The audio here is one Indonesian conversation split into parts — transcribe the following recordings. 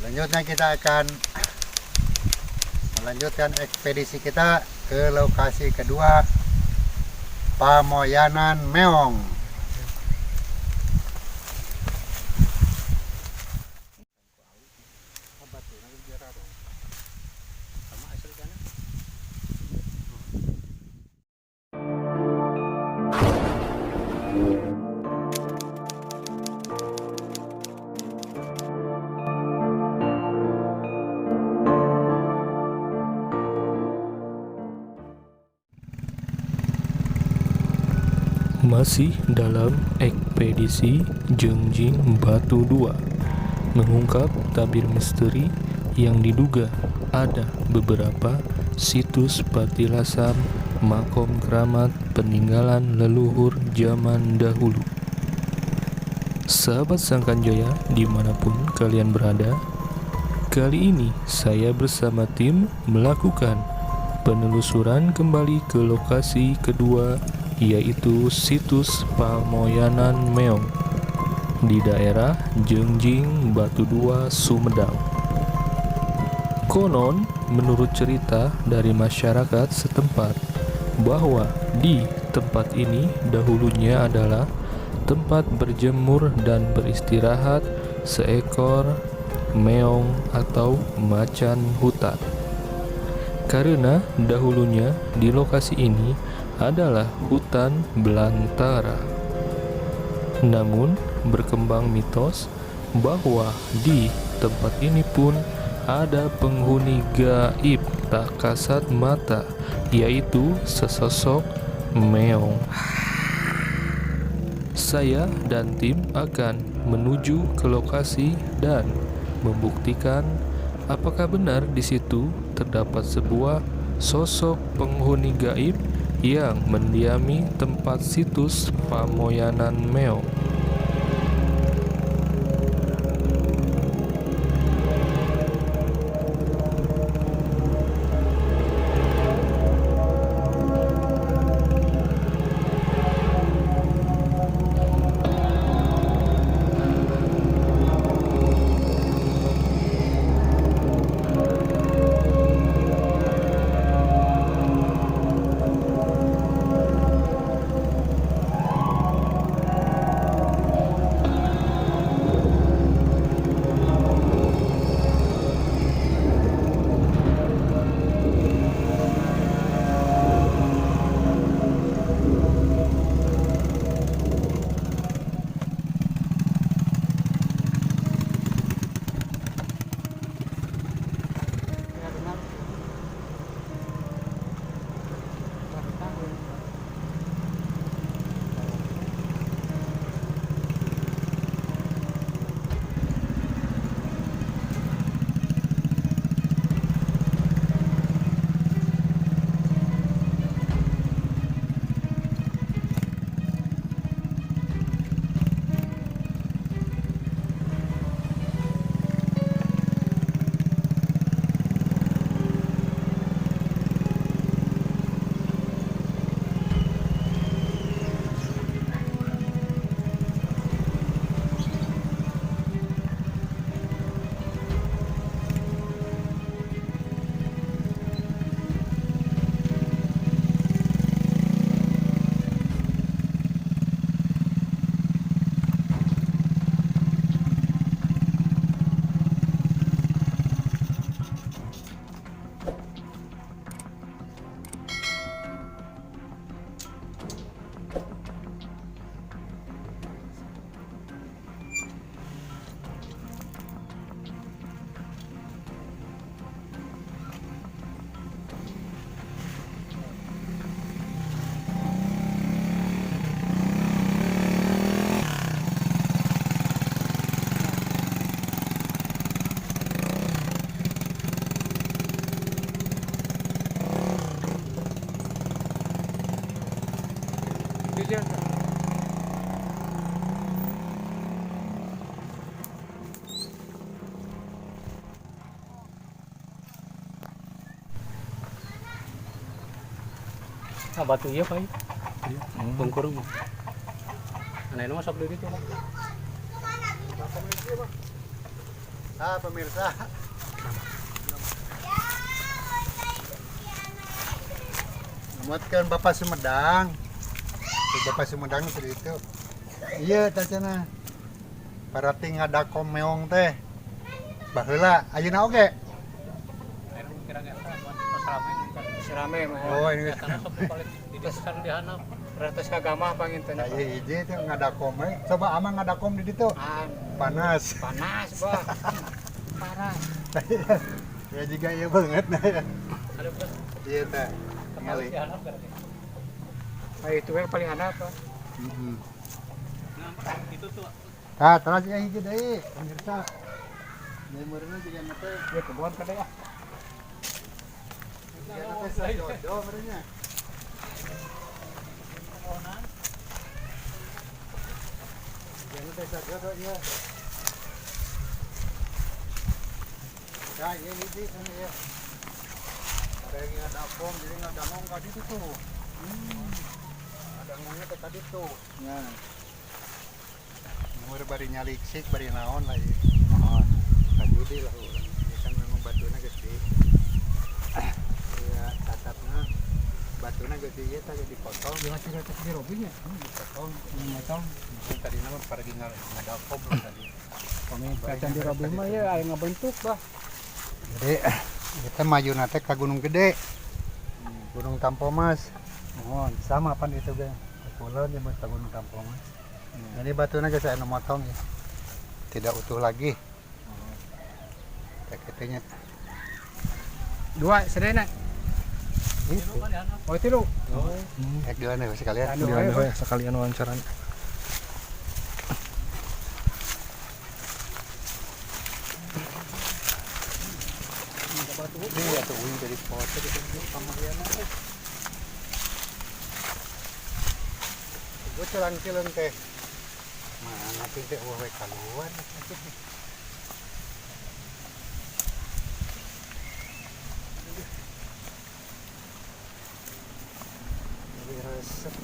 Selanjutnya kita akan melanjutkan ekspedisi kita ke lokasi kedua, Pamoyanan Meong. Masih dalam ekspedisi Jengjing Batu 2 mengungkap tabir misteri yang diduga ada beberapa situs patilasan makom keramat peninggalan leluhur zaman dahulu. Sahabat Sangkanjaya dimanapun kalian berada, kali ini saya bersama tim melakukan penelusuran kembali ke lokasi kedua, yaitu situs Pamoyanan Meong di daerah Jengjing Batu 2, Sumedang. Konon, menurut cerita dari masyarakat setempat, bahwa di tempat ini dahulunya adalah tempat berjemur dan beristirahat seekor meong atau macan hutan. Karena dahulunya di lokasi ini adalah hutan belantara. Namun berkembang mitos bahwa di tempat ini pun ada penghuni gaib tak kasat mata, yaitu sesosok meong. Saya dan tim akan menuju ke lokasi dan membuktikan apakah benar di situ terdapat sebuah sosok penghuni gaib yang mendiami tempat situs Pamoyanan Meong. Ah, batu iya pak, tungkurung. Nah ini masuk dulu itu pak. Pemirsa. Namatkan Bapak Sumedang. Bapak Sumedang seperti itu. Iya tacana. Parati ngadakom meong teh. Baheula ayeuna oge. Serame mah. Oh ini Karena kebalik di desa di hanap. Ratus kagama panginten. aya hiji teh ngadakom we. Coba amang ngadakom di ditu. Panas. Panas, Bah. Panas. Ya juga iya banget nah. Ada betul. Iya teh. Ningali. Di hanap berarti. Nah, itu yang paling handap Pak. Heeh. Nah, itu tuh. Terus ya hiji deui pemirsa. Meureuna juga teh Ya kebon kada ya. ya teh sajodo meureunnya. Jangan teh sajodo ya. Ya, ini hiji kan ya. Kayak ngadakom jadi ngadamong ka ditu tuh. Ngadamongnya teh ka ditu. Ya. Umur bari nyaliksik bari naon lah ya. Kajudi lah urang. Ini kan memang batuna gede. Ya tatapna batuna gede ieu teh dipotong. Jangan cerita di robinya. Dipotong. Motong. Tadi nama pergi ngadakom lah tadi. Kami kacang di robi mah ya aya ngabentuk Bah. Jadi kita maju nate ke Gunung Gede. Gunung Tampomas. Mohon sama pan itu ge. Pulau nyebut ke Gunung Tampomas. Jadi batunya geus anu motong ya. Tidak utuh lagi. Tak ketenya. Dua sedena. Itu. Oh tilu. Ek dua nih sekalian. Anu ayo, Bah. sekalian wawancaran. Ini ya tuh wing dari foto di sini pamariana teh. Gue celang-celang teh. Mana teh teh we kaluan. Ini resep.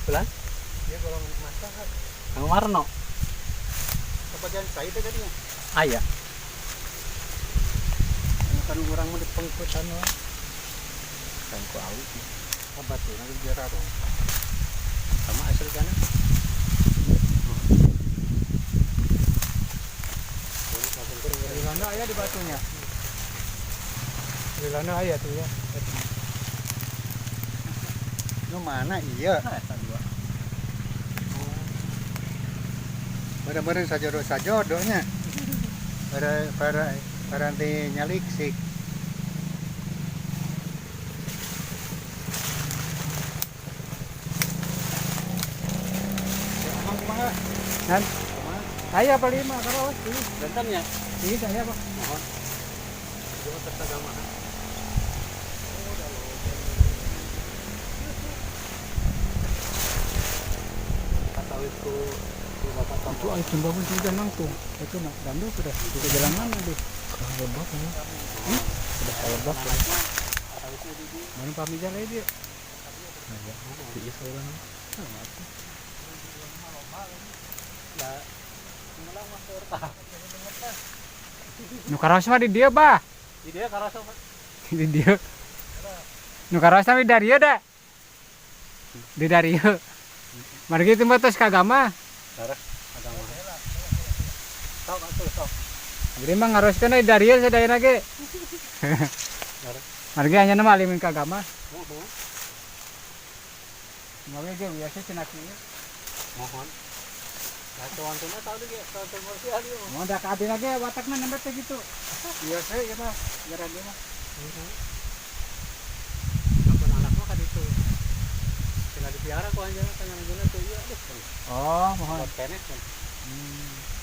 Bulan? Dia golongan masakan. Kang Warno. Kebagian saya teh tadinya. Aya. Kan orang mau dipengkutan we. Kan ku awi. Abatu nanti biar aro. Sama asal kana. Di mana aya di batunya? Di mana aya tuh ya? Nu mana iya? Dua. Bener-bener sajodo-sajodonya. Para nanti nyaliksik. Emang kumaha? Dan saya apa lima karawas ini. Bentarnya. Ini saya Pak. Mohon. Dua tertagama. Kata itu Bapak Itu ay bagus juga nangtung. Itu nak dandu sudah di jalan mana deh? Lebak ya. Sudah lebak. Mana pamijal aja dia? Iya saudara. Nu karawas mah di dia Bah. di dia karasa Di dia. Nu karawas mah di Dario dah. Di Dario. Margi itu mah tos kagama. darah agama. Sok atuh sok. Jadi mah ngaroskeun di Dario sadayana ge. Margi hanya nama alimin kagama. Mohon. Ngomongnya ge biasa cenah kieu. Mohon. Nah, tuan-tuan tahu dia, tuan komersial dia. Mau dah kabin lagi watakna nembet teh gitu. Iya saya ya mah, gara dia mah. Kapan anak mah kan itu. Sila dipiara kok aja, tangan guna tuh iya deh. Oh, mohon. Buat kenek kan. Hmm.